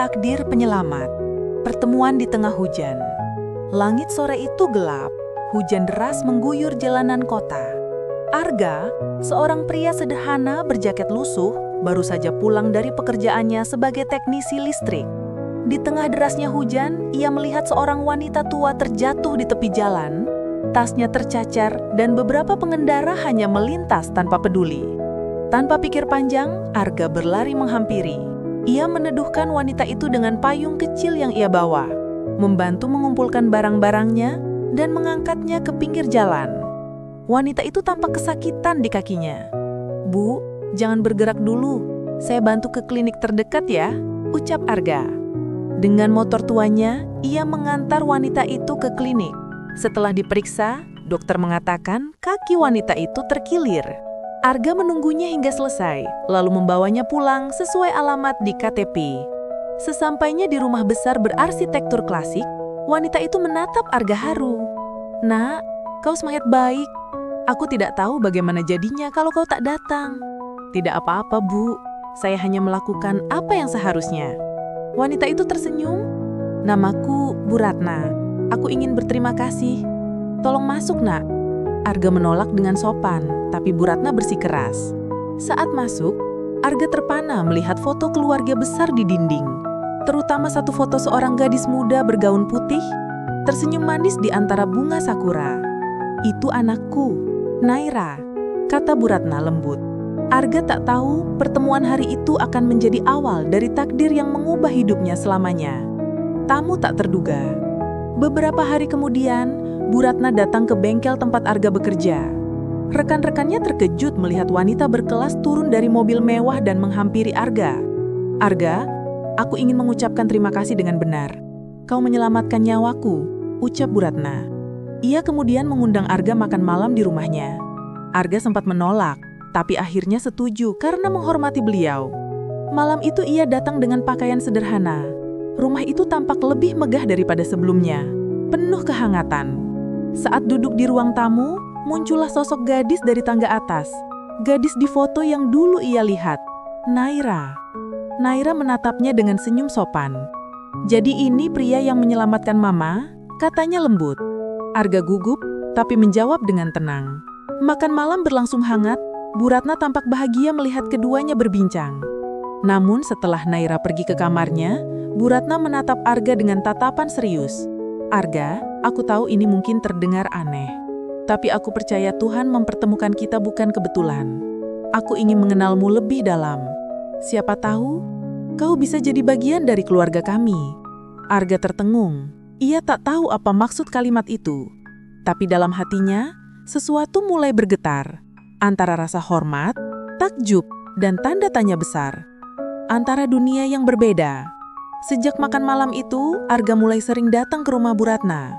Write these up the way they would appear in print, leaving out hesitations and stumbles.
takdir penyelamat. Pertemuan di tengah hujan. Langit sore itu gelap, hujan deras mengguyur jalanan kota. Arga, seorang pria sederhana berjaket lusuh, baru saja pulang dari pekerjaannya sebagai teknisi listrik. Di tengah derasnya hujan, ia melihat seorang wanita tua terjatuh di tepi jalan. Tasnya tercacar dan beberapa pengendara hanya melintas tanpa peduli. Tanpa pikir panjang, Arga berlari menghampiri. Ia meneduhkan wanita itu dengan payung kecil yang ia bawa, membantu mengumpulkan barang-barangnya dan mengangkatnya ke pinggir jalan. Wanita itu tampak kesakitan di kakinya. "Bu, jangan bergerak dulu. Saya bantu ke klinik terdekat ya," ucap Arga. Dengan motor tuanya, ia mengantar wanita itu ke klinik. Setelah diperiksa, dokter mengatakan kaki wanita itu terkilir. Arga menunggunya hingga selesai, lalu membawanya pulang sesuai alamat di KTP. Sesampainya di rumah besar berarsitektur klasik, wanita itu menatap Arga haru. "Nak, kau semangat baik. Aku tidak tahu bagaimana jadinya kalau kau tak datang." "Tidak apa-apa, Bu. Saya hanya melakukan apa yang seharusnya." Wanita itu tersenyum. "Namaku Bu Ratna. Aku ingin berterima kasih. Tolong masuk, Nak." Arga menolak dengan sopan, tapi Bu Ratna bersikeras. Saat masuk, Arga terpana melihat foto keluarga besar di dinding. Terutama satu foto seorang gadis muda bergaun putih, tersenyum manis di antara bunga sakura. "Itu anakku, Naira," kata Bu Ratna lembut. Arga tak tahu pertemuan hari itu akan menjadi awal dari takdir yang mengubah hidupnya selamanya. Tamu tak terduga. Beberapa hari kemudian, Bu Ratna datang ke bengkel tempat Arga bekerja. Rekan-rekannya terkejut melihat wanita berkelas turun dari mobil mewah dan menghampiri Arga. "Arga, aku ingin mengucapkan terima kasih dengan benar. Kau menyelamatkan nyawaku," ucap Bu Ratna. Ia kemudian mengundang Arga makan malam di rumahnya. Arga sempat menolak, tapi akhirnya setuju karena menghormati beliau. Malam itu ia datang dengan pakaian sederhana. Rumah itu tampak lebih megah daripada sebelumnya, penuh kehangatan. Saat duduk di ruang tamu, muncullah sosok gadis dari tangga atas. Gadis di foto yang dulu ia lihat, Naira. Naira menatapnya dengan senyum sopan. "Jadi ini pria yang menyelamatkan Mama?" katanya lembut. Arga gugup, tapi menjawab dengan tenang. Makan malam berlangsung hangat. Bu Ratna tampak bahagia melihat keduanya berbincang. Namun setelah Naira pergi ke kamarnya, Bu Ratna menatap Arga dengan tatapan serius. "Arga, aku tahu ini mungkin terdengar aneh. Tapi aku percaya Tuhan mempertemukan kita bukan kebetulan. Aku ingin mengenalmu lebih dalam. Siapa tahu, kau bisa jadi bagian dari keluarga kami." Arga tertengung. Ia tak tahu apa maksud kalimat itu. Tapi dalam hatinya, sesuatu mulai bergetar. Antara rasa hormat, takjub, dan tanda tanya besar. Antara dunia yang berbeda. Sejak makan malam itu, Arga mulai sering datang ke rumah Bu Ratna.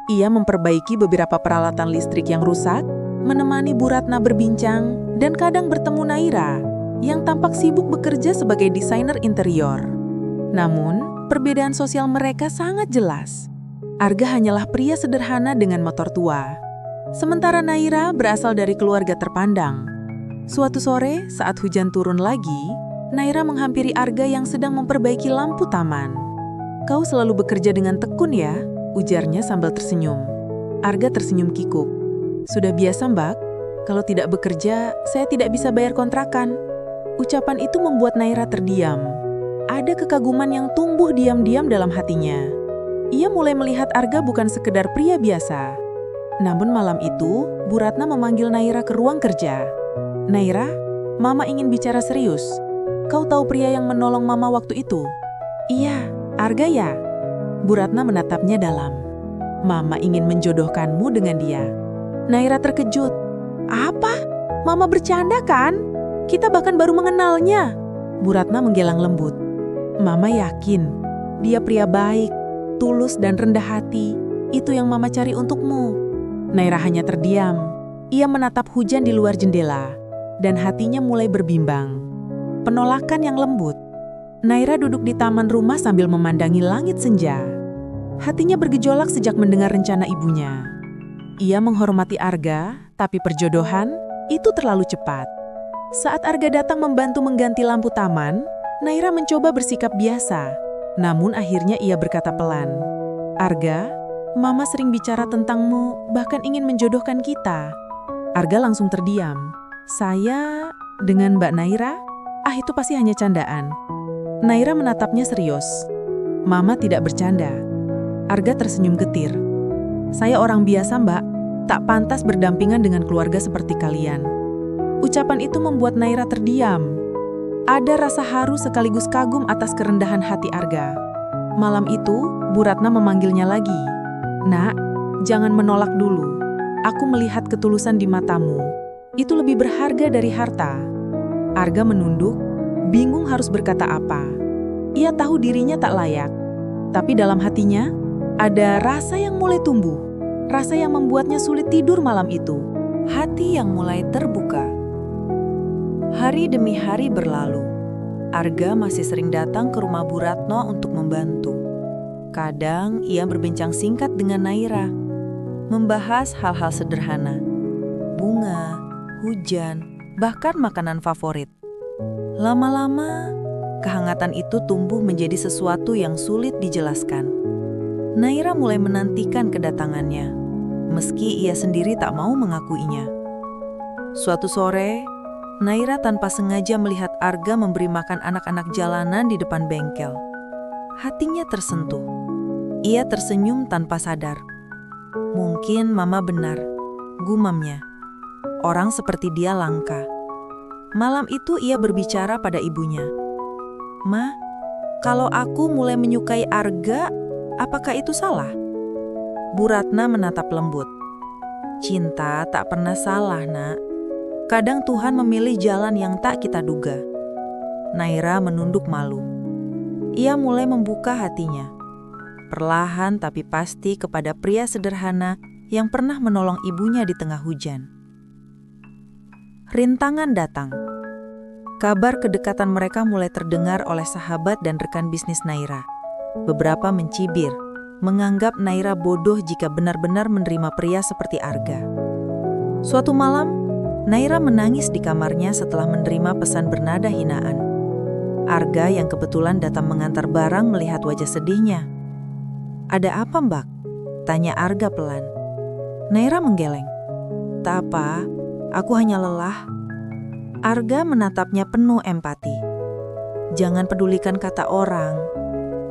Ia memperbaiki beberapa peralatan listrik yang rusak, menemani Bu Ratna berbincang, dan kadang bertemu Naira, yang tampak sibuk bekerja sebagai desainer interior. Namun, perbedaan sosial mereka sangat jelas. Arga hanyalah pria sederhana dengan motor tua. Sementara Naira berasal dari keluarga terpandang. Suatu sore, saat hujan turun lagi, Naira menghampiri Arga yang sedang memperbaiki lampu taman. "Kau selalu bekerja dengan tekun ya?" ujarnya sambil tersenyum. Arga tersenyum kikuk. "Sudah biasa, Mbak. Kalau tidak bekerja, saya tidak bisa bayar kontrakan." Ucapan itu membuat Naira terdiam. Ada kekaguman yang tumbuh diam-diam dalam hatinya. Ia mulai melihat Arga bukan sekedar pria biasa. Namun malam itu, Bu Ratna memanggil Naira ke ruang kerja. "Naira, Mama ingin bicara serius. Kau tahu pria yang menolong Mama waktu itu?" "Iya, Arga ya?" Bu Ratna menatapnya dalam. "Mama ingin menjodohkanmu dengan dia." Naira terkejut. "Apa? Mama bercanda kan? Kita bahkan baru mengenalnya." Bu Ratna menggelang lembut. "Mama yakin, dia pria baik, tulus dan rendah hati. Itu yang Mama cari untukmu." Naira hanya terdiam. Ia menatap hujan di luar jendela, dan hatinya mulai berbimbang. Penolakan yang lembut. Naira duduk di taman rumah sambil memandangi langit senja. Hatinya bergejolak sejak mendengar rencana ibunya. Ia menghormati Arga, tapi perjodohan itu terlalu cepat. Saat Arga datang membantu mengganti lampu taman, Naira mencoba bersikap biasa. Namun akhirnya ia berkata pelan, "Arga, Mama sering bicara tentangmu, bahkan ingin menjodohkan kita." Arga langsung terdiam. "Saya dengan Mbak Naira? Ah, itu pasti hanya candaan." Naira menatapnya serius. "Mama tidak bercanda." Arga tersenyum getir. "Saya orang biasa, Mbak. Tak pantas berdampingan dengan keluarga seperti kalian." Ucapan itu membuat Naira terdiam. Ada rasa haru sekaligus kagum atas kerendahan hati Arga. Malam itu, Bu Ratna memanggilnya lagi. "Nak, jangan menolak dulu. Aku melihat ketulusan di matamu. Itu lebih berharga dari harta." Arga menunduk, bingung harus berkata apa. Ia tahu dirinya tak layak. Tapi dalam hatinya, ada rasa yang mulai tumbuh. Rasa yang membuatnya sulit tidur malam itu. Hati yang mulai terbuka. Hari demi hari berlalu. Arga masih sering datang ke rumah Bu Ratno untuk membantu. Kadang ia berbincang singkat dengan Naira, membahas hal-hal sederhana, bunga, hujan, bahkan makanan favorit. Lama-lama, kehangatan itu tumbuh menjadi sesuatu yang sulit dijelaskan. Naira mulai menantikan kedatangannya, meski ia sendiri tak mau mengakuinya. Suatu sore, Naira tanpa sengaja melihat Arga memberi makan anak-anak jalanan di depan bengkel. Hatinya tersentuh. Ia tersenyum tanpa sadar. "Mungkin Mama benar," gumamnya. "Orang seperti dia langka." Malam itu ia berbicara pada ibunya. "Ma, kalau aku mulai menyukai Arga, apakah itu salah?" Bu Ratna menatap lembut. "Cinta tak pernah salah, Nak. Kadang Tuhan memilih jalan yang tak kita duga." Naira menunduk malu. Ia mulai membuka hatinya, perlahan tapi pasti, kepada pria sederhana yang pernah menolong ibunya di tengah hujan. Rintangan datang. Kabar kedekatan mereka mulai terdengar oleh sahabat dan rekan bisnis Naira. Beberapa mencibir, menganggap Naira bodoh jika benar-benar menerima pria seperti Arga. Suatu malam, Naira menangis di kamarnya setelah menerima pesan bernada hinaan. Arga yang kebetulan datang mengantar barang melihat wajah sedihnya. "Ada apa, Mbak?" tanya Arga pelan. Naira menggeleng. "Tak apa, aku hanya lelah." Arga menatapnya penuh empati. "Jangan pedulikan kata orang.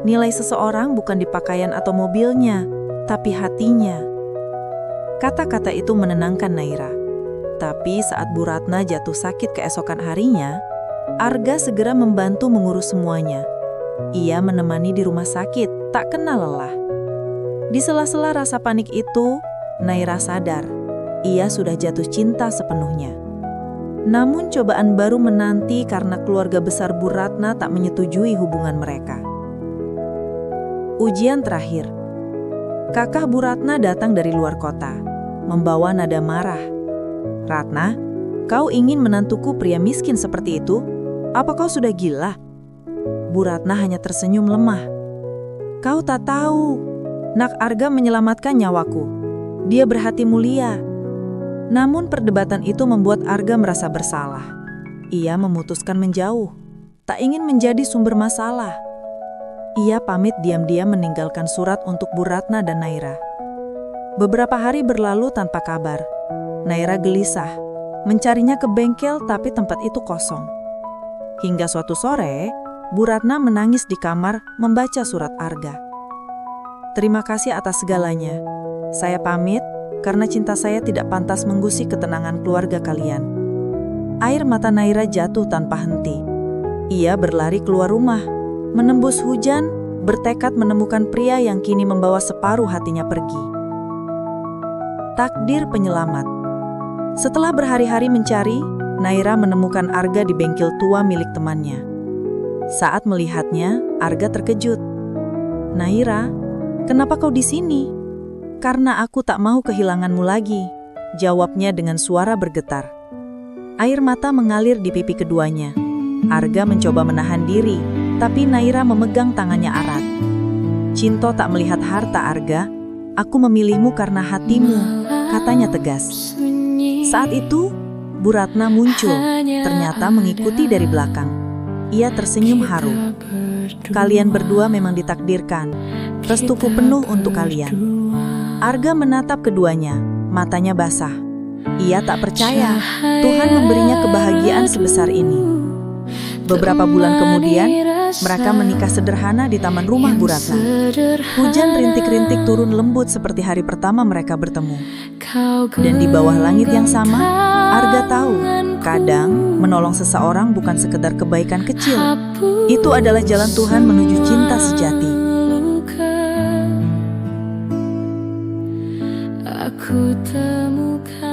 Nilai seseorang bukan di pakaian atau mobilnya, tapi hatinya." Kata-kata itu menenangkan Naira. Tapi saat Bu Ratna jatuh sakit keesokan harinya, Arga segera membantu mengurus semuanya. Ia menemani di rumah sakit, tak kenal lelah. Di sela-sela rasa panik itu, Naira sadar, ia sudah jatuh cinta sepenuhnya. Namun cobaan baru menanti karena keluarga besar Bu Ratna tak menyetujui hubungan mereka. Ujian terakhir. Kakak Bu Ratna datang dari luar kota, membawa nada marah. "Ratna, kau ingin menantuku pria miskin seperti itu? Apa kau sudah gila?" Bu Ratna hanya tersenyum lemah. "Kau tak tahu, Nak Arga menyelamatkan nyawaku. Dia berhati mulia." Namun perdebatan itu membuat Arga merasa bersalah. Ia memutuskan menjauh, tak ingin menjadi sumber masalah. Ia pamit diam-diam meninggalkan surat untuk Bu Ratna dan Naira. Beberapa hari berlalu tanpa kabar. Naira gelisah, mencarinya ke bengkel tapi tempat itu kosong. Hingga suatu sore, Bu Ratna menangis di kamar membaca surat Arga. "Terima kasih atas segalanya. Saya pamit karena cinta saya tidak pantas menggusik ketenangan keluarga kalian." Air mata Naira jatuh tanpa henti. Ia berlari keluar rumah, menembus hujan, bertekad menemukan pria yang kini membawa separuh hatinya pergi. Takdir penyelamat. Setelah berhari-hari mencari, Naira menemukan Arga di bengkel tua milik temannya. Saat melihatnya, Arga terkejut. "Naira, kenapa kau di sini?" "Karena aku tak mau kehilanganmu lagi," jawabnya dengan suara bergetar. Air mata mengalir di pipi keduanya. Arga mencoba menahan diri, tapi Naira memegang tangannya erat. "Cinta tak melihat harta, Arga. Aku memilihmu karena hatimu," katanya tegas. Saat itu, Bu Ratna muncul, ternyata mengikuti dari belakang. Ia tersenyum haru. Kalian berdua memang ditakdirkan. Restuku penuh untuk kalian. Arga menatap keduanya, matanya basah. Ia tak percaya Tuhan memberinya kebahagiaan sebesar ini. Beberapa bulan kemudian, mereka menikah sederhana di taman rumah Bu Ratna. Hujan rintik-rintik turun lembut seperti hari pertama mereka bertemu. Dan di bawah langit yang sama, Arga tahu, kadang menolong seseorang bukan sekedar kebaikan kecil. Itu adalah jalan Tuhan menuju cinta sejati. Aku temukan